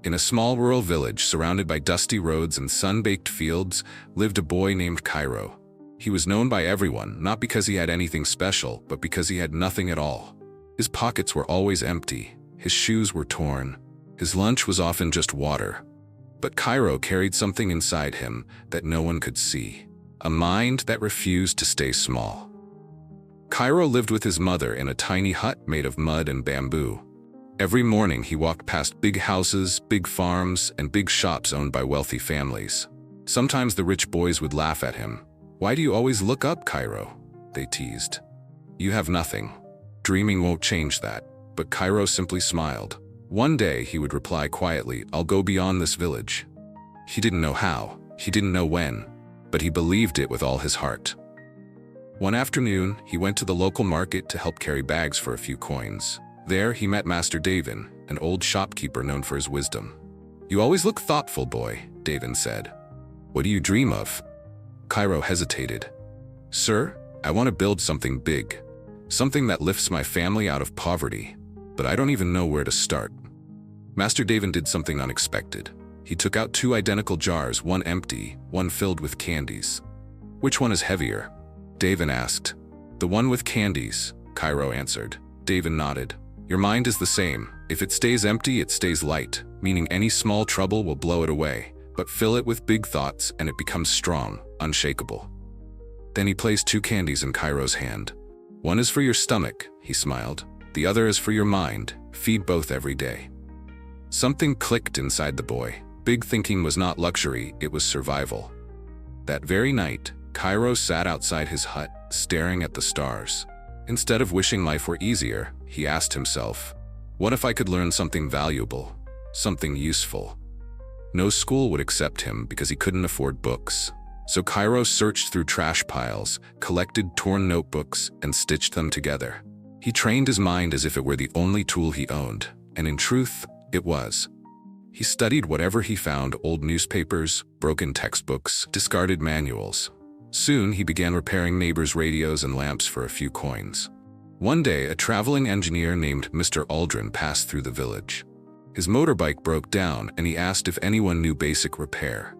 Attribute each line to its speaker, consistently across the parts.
Speaker 1: In a small rural village surrounded by dusty roads and sun-baked fields lived a boy named Kairo. He was known by everyone, not because he had anything special, but because he had nothing at all. His pockets were always empty, his shoes were torn, his lunch was often just water. But Kairo carried something inside him that no one could see, a mind that refused to stay small. Kairo lived with his mother in a tiny hut made of mud and bamboo. Every morning he walked past big houses, big farms, and big shops owned by wealthy families. Sometimes the rich boys would laugh at him. "Why do you always look up, Kairo?" they teased. "You have nothing. Dreaming won't change that." But Kairo simply smiled. One day he would reply quietly, "I'll go beyond this village." He didn't know how, he didn't know when, but he believed it with all his heart. One afternoon, he went to the local market to help carry bags for a few coins. There he met Master Davin, an old shopkeeper known for his wisdom. "You always look thoughtful, boy," Davin said. "What do you dream of?" Kairo hesitated. "Sir, I want to build something big. Something that lifts my family out of poverty. But I don't even know where to start." Master Davin did something unexpected. He took out 2 identical jars, one empty, one filled with candies. "Which one is heavier?" Davin asked. "The one with candies," Kairo answered. Davin nodded. "Your mind is the same. If it stays empty, it stays light, meaning any small trouble will blow it away. But fill it with big thoughts and it becomes strong, unshakable." Then he placed 2 candies in Kairo's hand. "One is for your stomach," he smiled. "The other is for your mind. Feed both every day." Something clicked inside the boy. Big thinking was not luxury, it was survival. That very night, Kairo sat outside his hut, staring at the stars. Instead of wishing life were easier, he asked himself, what if I could learn something valuable, something useful? No school would accept him because he couldn't afford books. So Kairo searched through trash piles, collected torn notebooks, and stitched them together. He trained his mind as if it were the only tool he owned, and in truth, it was. He studied whatever he found: old newspapers, broken textbooks, discarded manuals. Soon he began repairing neighbors' radios and lamps for a few coins. One day, a traveling engineer named Mr. Aldrin passed through the village. His motorbike broke down, and he asked if anyone knew basic repair.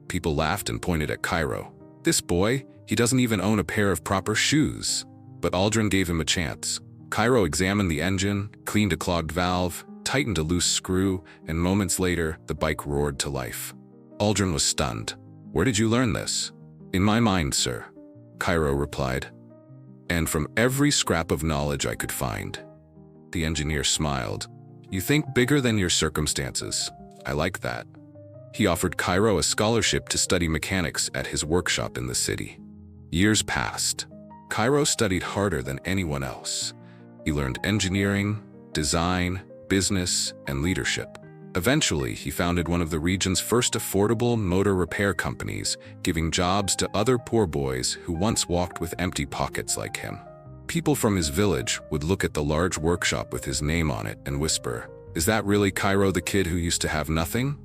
Speaker 1: People laughed and pointed at Kairo. "This boy, he doesn't even own a pair of proper shoes." But Aldrin gave him a chance. Kairo examined the engine, cleaned a clogged valve, tightened a loose screw, and moments later, the bike roared to life. Aldrin was stunned. "Where did you learn this?" "In my mind, sir," Kairo replied. "And from every scrap of knowledge I could find." The engineer smiled. "You think bigger than your circumstances. I like that." He offered Kairo a scholarship to study mechanics at his workshop in the city. Years passed. Kairo studied harder than anyone else. He learned engineering, design, business, and leadership. Eventually, he founded one of the region's first affordable motor repair companies, giving jobs to other poor boys who once walked with empty pockets like him. People from his village would look at the large workshop with his name on it and whisper, "Is that really Kairo, the kid who used to have nothing?"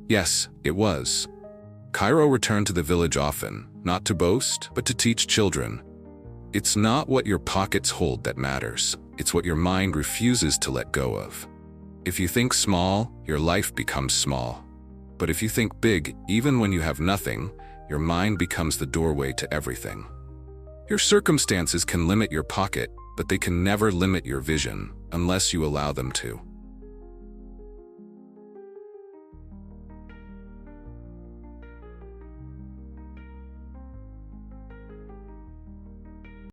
Speaker 1: Yes, it was. Kairo returned to the village often, not to boast, but to teach children. It's not what your pockets hold that matters. It's what your mind refuses to let go of. If you think small, your life becomes small. But if you think big, even when you have nothing, your mind becomes the doorway to everything. Your circumstances can limit your pocket, but they can never limit your vision, unless you allow them to.